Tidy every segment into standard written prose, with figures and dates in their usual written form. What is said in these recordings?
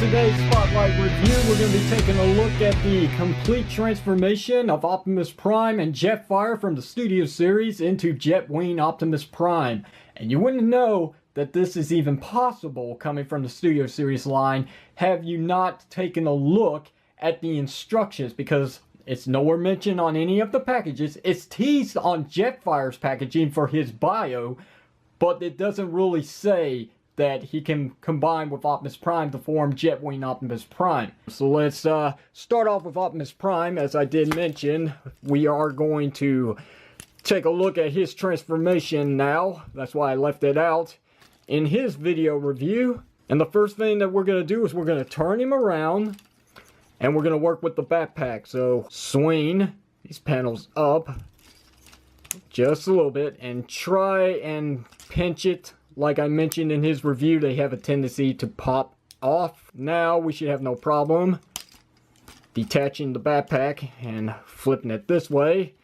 today's Spotlight review, we're going to be taking a look at the complete transformation of Optimus Prime and Jetfire from the Studio Series into Jetwing Optimus Prime. And you wouldn't know that this is even possible coming from the Studio Series line have you not taken a look at the instructions, because it's nowhere mentioned on any of the packages. It's teased on Jetfire's packaging for his bio, but it doesn't really say that he can combine with Optimus Prime to form Jetwing Optimus Prime. So let's start off with Optimus Prime. As I did mention, we are going to take a look at his transformation now. That's why I left it out in his video review. And the first thing that we're going to do is we're going to turn him around and we're going to work with the backpack. So swing these panels up just a little bit and try and pinch it. Like I mentioned in his review, they have a tendency to pop off. Now we should have no problem detaching the backpack and flipping it this way.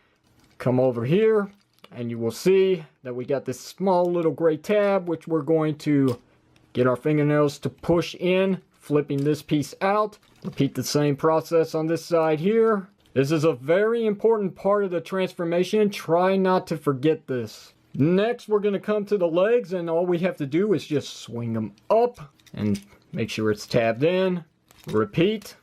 Come over here and you will see that we got this small little gray tab, which we're going to get our fingernails to push in, flipping this piece out. Repeat the same process on this side here. This is a very important part of the transformation. Try not to forget this. Next, we're going to come to the legs, and all we have to do is just swing them up and make sure it's tabbed in. Repeat.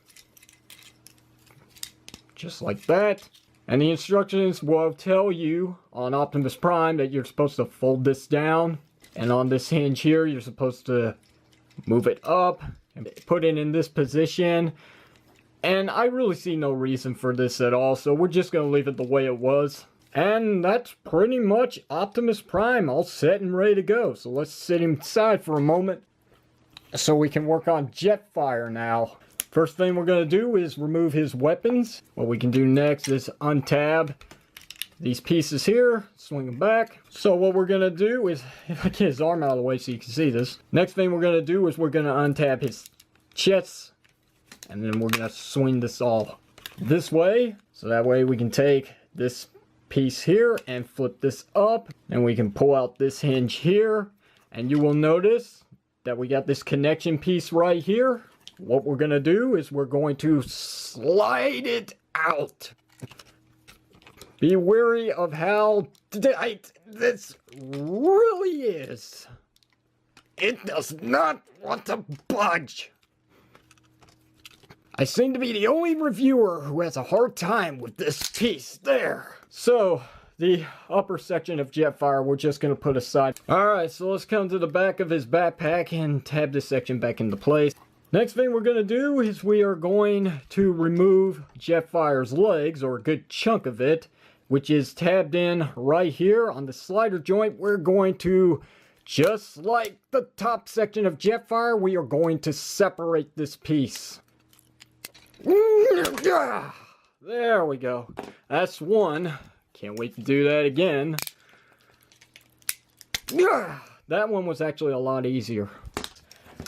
Just like that. And the instructions will tell you on Optimus Prime that you're supposed to fold this down. And on this hinge here, you're supposed to move it up and put it in this position. And I really see no reason for this at all, so we're just going to leave it the way it was. And that's pretty much Optimus Prime all set and ready to go. So let's sit him aside for a moment so we can work on Jetfire now. First thing we're going to do is remove his weapons. What we can do next is untab these pieces here, swing them back. So what we're going to do is, if I get his arm out of the way so you can see this. Next thing we're going to do is we're going to untab his chest. And then we're going to swing this all this way. So that way we can take this piece here and flip this up, and we can pull out this hinge here, and you will notice that we got this connection piece right here. What we're going to do is we're going to slide it out. Be wary of how tight this really is. It does not want to budge. I seem to be the only reviewer who has a hard time with this piece there. So, the upper section of Jetfire we're just going to put aside. Alright, so let's come to the back of his backpack and tab this section back into place. Next thing we're going to do is we are going to remove Jetfire's legs, or a good chunk of it, which is tabbed in right here on the slider joint. We're going to, just like the top section of Jetfire, we are going to separate this piece. There we go. That's one. Can't wait to do that again. That one was actually a lot easier.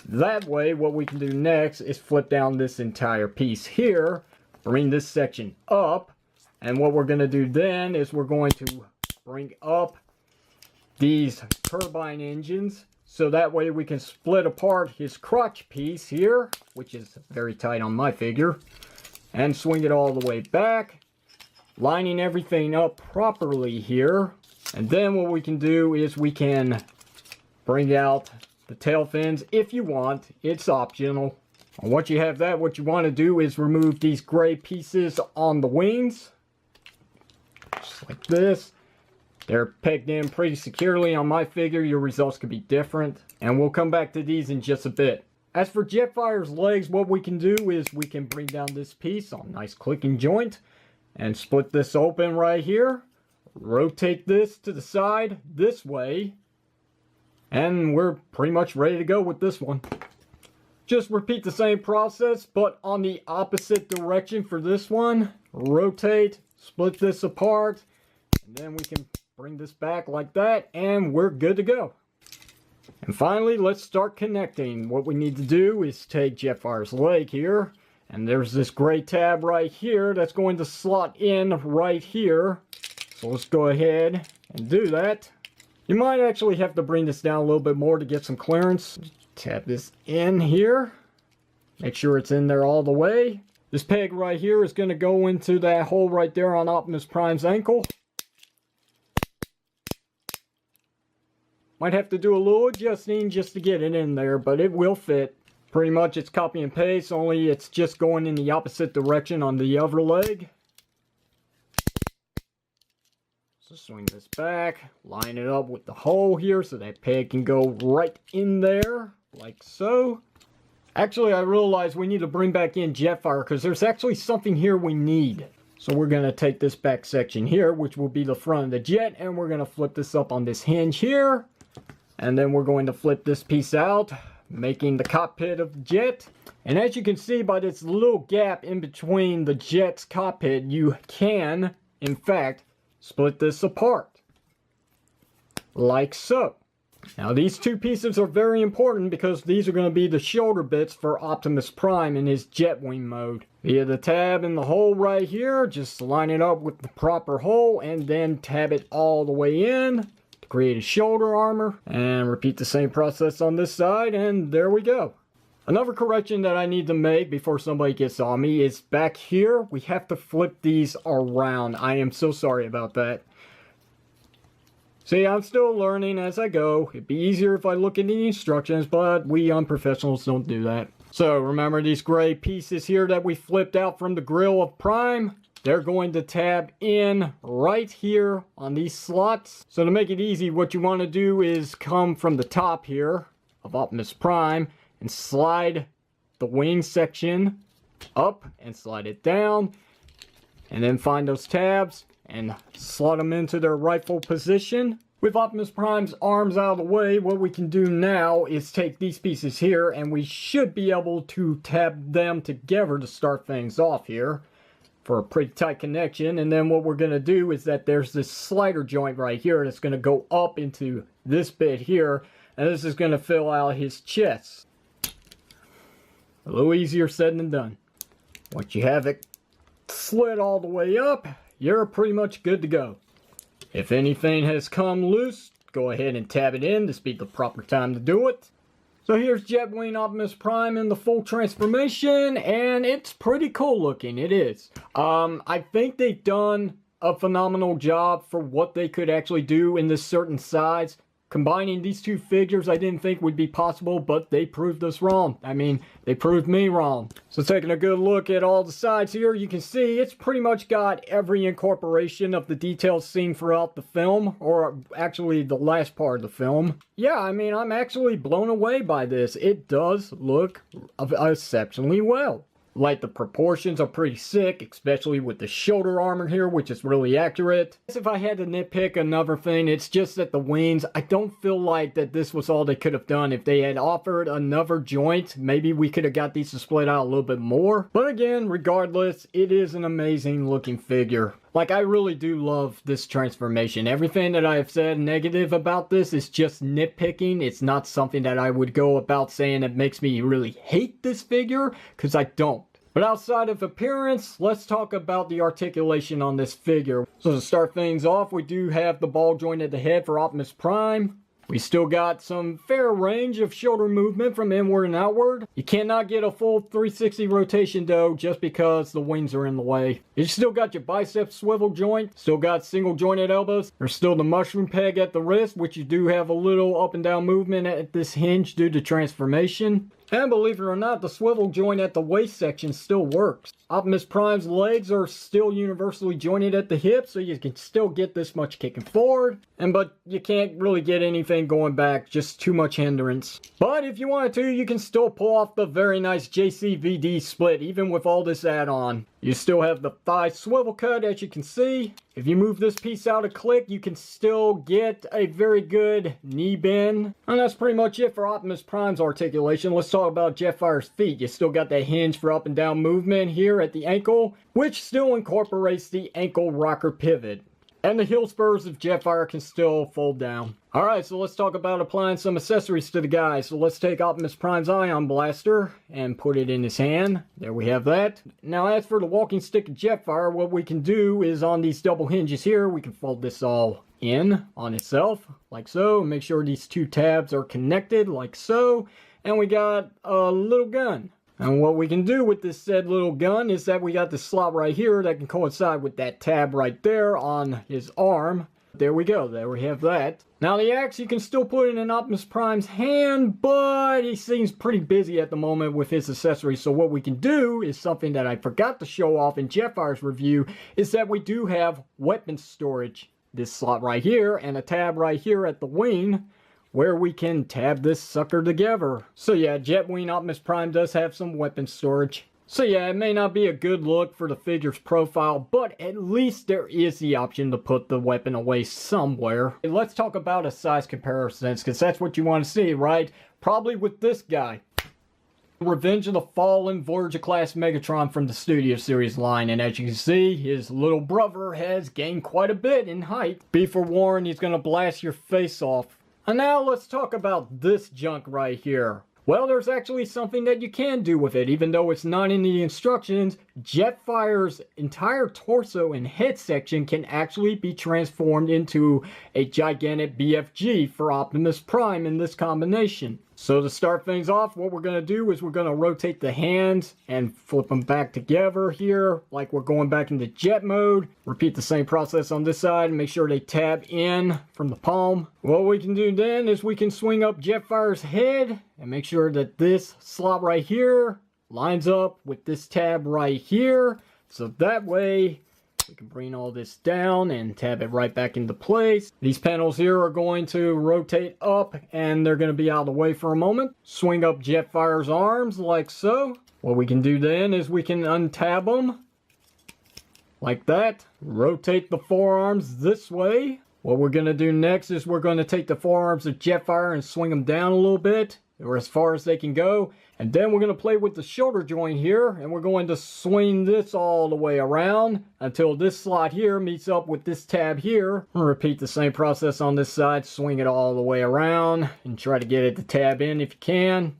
That way, what we can do next is flip down this entire piece here, bring this section up, and what we're going to do then is we're going to bring up these turbine engines, so that way we can split apart his crotch piece here, which is very tight on my figure, and swing it all the way back, lining everything up properly here. And then what we can do is we can bring out the tail fins if you want. It's optional. And once you have that, what you want to do is remove these gray pieces on the wings, just like this. They're pegged in pretty securely on my figure. Your results could be different. And we'll come back to these in just a bit. As for Jetfire's legs, what we can do is we can bring down this piece on a nice clicking joint and split this open right here. Rotate this to the side this way. And we're pretty much ready to go with this one. Just repeat the same process, but on the opposite direction for this one. Rotate, split this apart, and then we can bring this back like that, and we're good to go. And finally, let's start connecting. What we need to do is take Jetfire's leg here, and there's this gray tab right here that's going to slot in right here. So let's go ahead and do that. You might actually have to bring this down a little bit more to get some clearance. Tap this in here. Make sure it's in there all the way. This peg right here is going to go into that hole right there on Optimus Prime's ankle. Might have to do a little adjusting just to get it in there, but it will fit. Pretty much it's copy and paste, only it's just going in the opposite direction on the other leg. So swing this back, line it up with the hole here so that peg can go right in there, like so. Actually, I realized we need to bring back in Jetfire because there's actually something here we need. So we're going to take this back section here, which will be the front of the jet, and we're going to flip this up on this hinge here. And then we're going to flip this piece out, making the cockpit of the jet. And as you can see by this little gap in between the jet's cockpit, you can, in fact, split this apart. Like so. Now these two pieces are very important because these are going to be the shoulder bits for Optimus Prime in his Jetwing mode. Via the tab in the hole right here, just line it up with the proper hole and then tab it all the way in to create a shoulder armor. And repeat the same process on this side, and there we go. Another correction that I need to make before somebody gets on me is back here, we have to flip these around. I am so sorry about that. See, I'm still learning as I go. It'd be easier if I look at the instructions, but we unprofessionals don't do that. So remember these gray pieces here that we flipped out from the grill of Prime? They're going to tab in right here on these slots. So to make it easy, what you want to do is come from the top here of Optimus Prime and slide the wing section up and slide it down. And then find those tabs and slot them into their rightful position. With Optimus Prime's arms out of the way, what we can do now is take these pieces here and we should be able to tab them together to start things off here for a pretty tight connection. And then what we're going to do is that there's this slider joint right here that's going to go up into this bit here, and this is going to fill out his chest. A little easier said than done. Once you have it slid all the way up, you're pretty much good to go. If anything has come loose, go ahead and tab it in. This be the proper time to do it. So here's Jetwing Optimus Prime in the full transformation, and it's pretty cool looking. It is. I think they've done a phenomenal job for what they could actually do in this certain size. Combining these two figures I didn't think would be possible, but they proved us wrong. I mean, they proved me wrong. So taking a good look at all the sides here, you can see it's pretty much got every incorporation of the details seen throughout the film, or actually the last part of the film. Yeah, I mean, I'm actually blown away by this. It does look exceptionally well. Like, the proportions are pretty sick, especially with the shoulder armor here, which is really accurate. If I had to nitpick another thing, it's just that the wings, I don't feel like that this was all they could have done. If they had offered another joint, maybe we could have got these to split out a little bit more. But again, regardless, it is an amazing looking figure. Like, I really do love this transformation. Everything that I have said negative about this is just nitpicking. It's not something that I would go about saying it makes me really hate this figure, because I don't. But outside of appearance, let's talk about the articulation on this figure. So to start things off, we do have the ball joint at the head for Optimus Prime. We still got some fair range of shoulder movement from inward and outward. You cannot get a full 360 rotation though, just because the wings are in the way. You still got your bicep swivel joint, still got single jointed elbows. There's still the mushroom peg at the wrist, which you do have a little up and down movement at this hinge due to transformation. And believe it or not, the swivel joint at the waist section still works. Optimus Prime's legs are still universally jointed at the hip, so you can still get this much kicking forward. But you can't really get anything going back, just too much hindrance. But if you wanted to, you can still pull off the very nice JCVD split, even with all this add-on. You still have the thigh swivel cut, as you can see. If you move this piece out a click, you can still get a very good knee bend. And that's pretty much it for Optimus Prime's articulation. Let's talk about Jetfire's feet. You still got that hinge for up and down movement here at the ankle, which still incorporates the ankle rocker pivot. And the heel spurs of Jetfire can still fold down. Alright, so let's talk about applying some accessories to the guy. So let's take Optimus Prime's ion blaster and put it in his hand. There we have that. Now as for the walking stick of Jetfire, what we can do is on these double hinges here, we can fold this all in on itself, like so. Make sure these two tabs are connected, like so. And we got a little gun. And what we can do with this said little gun is that we got the slot right here that can coincide with that tab right there on his arm. There we go, there we have that. Now the axe you can still put in Optimus Prime's hand, but he seems pretty busy at the moment with his accessories. So what we can do is something that I forgot to show off in Jetfire's review, is that we do have weapon storage. This slot right here and a tab right here at the wing, where we can tab this sucker together. So yeah, Jetwing Optimus Prime does have some weapon storage. So yeah, it may not be a good look for the figure's profile, but at least there is the option to put the weapon away somewhere. Let's talk about a size comparison, because that's what you want to see, right? Probably with this guy. Revenge of the Fallen Voyager class Megatron from the Studio Series line, and as you can see, his little brother has gained quite a bit in height. Be forewarned, he's gonna blast your face off. And now let's talk about this junk right here. Well, there's actually something that you can do with it, even though it's not in the instructions. Jetfire's entire torso and head section can actually be transformed into a gigantic BFG for Optimus Prime in this combination. So to start things off, what we're going to do is we're going to rotate the hands and flip them back together here, like we're going back into jet mode. Repeat the same process on this side and make sure they tab in from the palm. What we can do then is we can swing up Jetfire's head and make sure that this slot right here lines up with this tab right here. So that way we can bring all this down and tab it right back into place. These panels here are going to rotate up and they're going to be out of the way for a moment. Swing up Jetfire's arms like so. What we can do then is we can untab them like that. Rotate the forearms this way. What we're going to do next is we're going to take the forearms of Jetfire and swing them down a little bit, or as far as they can go. And then we're going to play with the shoulder joint here, and we're going to swing this all the way around until this slot here meets up with this tab here. We'll repeat the same process on this side, swing it all the way around and try to get it to tab in if you can.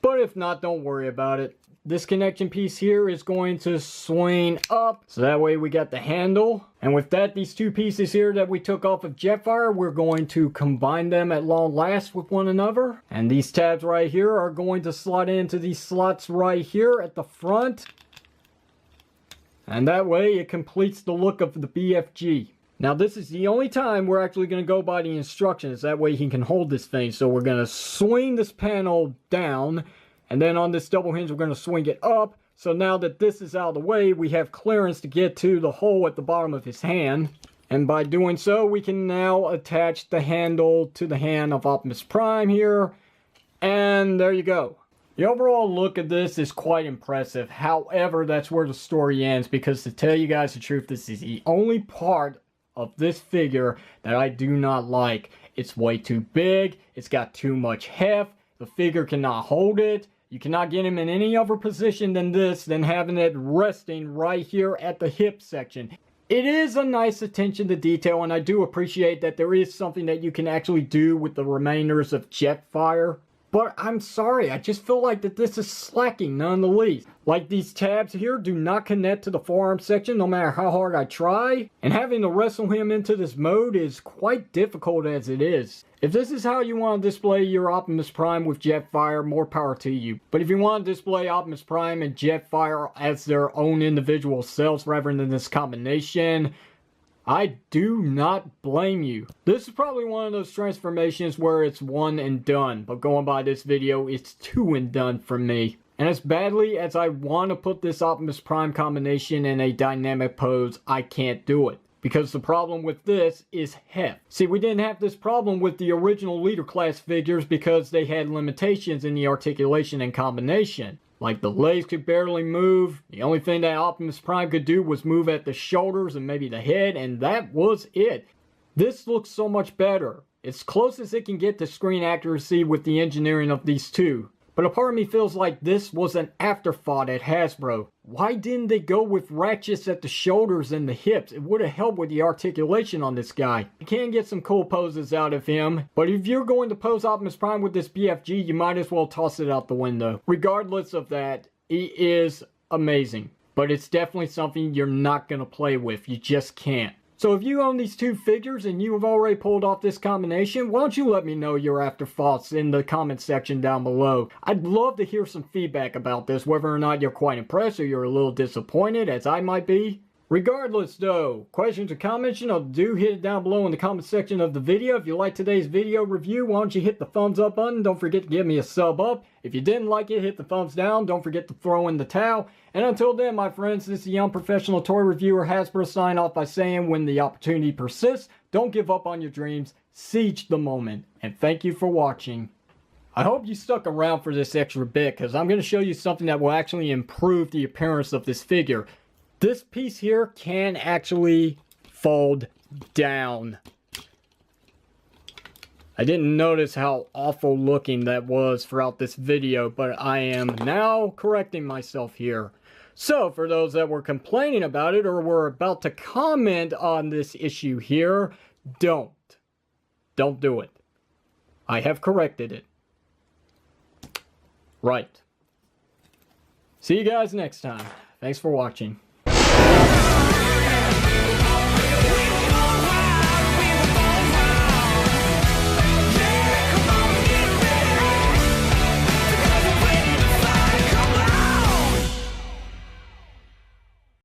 But if not, don't worry about it. This connection piece here is going to swing up, so that way we got the handle. And with that, these two pieces here that we took off of Jetfire, we're going to combine them at long last with one another. And these tabs right here are going to slot into these slots right here at the front. And that way it completes the look of the BFG. Now this is the only time we're actually going to go by the instructions, that way he can hold this thing. So we're going to swing this panel down, and then on this double hinge, we're going to swing it up. So now that this is out of the way, we have clearance to get to the hole at the bottom of his hand. And by doing so, we can now attach the handle to the hand of Optimus Prime here. And there you go. The overall look of this is quite impressive. However, that's where the story ends, because to tell you guys the truth, this is the only part of this figure that I do not like. It's way too big. It's got too much heft. The figure cannot hold it. You cannot get him in any other position than this, than having it resting right here at the hip section. It is a nice attention to detail, and I do appreciate that there is something that you can actually do with the remainders of Jetfire. But I'm sorry, I just feel like that this is slacking none the least. Like these tabs here do not connect to the forearm section no matter how hard I try. And having to wrestle him into this mode is quite difficult as it is. If this is how you want to display your Optimus Prime with Jetfire, more power to you. But if you want to display Optimus Prime and Jetfire as their own individual selves rather than this combination, I do not blame you. This is probably one of those transformations where it's one and done, but going by this video, it's two and done for me. And as badly as I want to put this Optimus Prime combination in a dynamic pose, I can't do it. Because the problem with this is heft. See, we didn't have this problem with the original leader class figures because they had limitations in the articulation and combination. Like the legs could barely move. The only thing that Optimus Prime could do was move at the shoulders and maybe the head, and that was it. This looks so much better. It's close as it can get to screen accuracy with the engineering of these two. But a part of me feels like this was an afterthought at Hasbro. Why didn't they go with ratchets at the shoulders and the hips? It would have helped with the articulation on this guy. You can get some cool poses out of him, but if you're going to pose Optimus Prime with this BFG, you might as well toss it out the window. Regardless of that, he is amazing. But it's definitely something you're not going to play with. You just can't. So if you own these two figures and you have already pulled off this combination, why don't you let me know your after thoughts in the comment section down below. I'd love to hear some feedback about this, whether or not you're quite impressed or you're a little disappointed, as I might be. Regardless though, questions or comments, do hit it down below in the comment section of the video. If you like today's video review, why don't you hit the thumbs up button? Don't forget to give me a sub up. If you didn't like it, hit the thumbs down. Don't forget to throw in the towel. And until then, my friends, this is the unprofessional toy reviewer Hasbro sign off by saying, when the opportunity persists, don't give up on your dreams. Seize the moment. And thank you for watching. I hope you stuck around for this extra bit, because I'm going to show you something that will actually improve the appearance of this figure. This piece here can actually fold down. I didn't notice how awful looking that was throughout this video, but I am now correcting myself here. So, for those that were complaining about it or were about to comment on this issue here, don't do it. I have corrected it. Right. See you guys next time. Thanks for watching.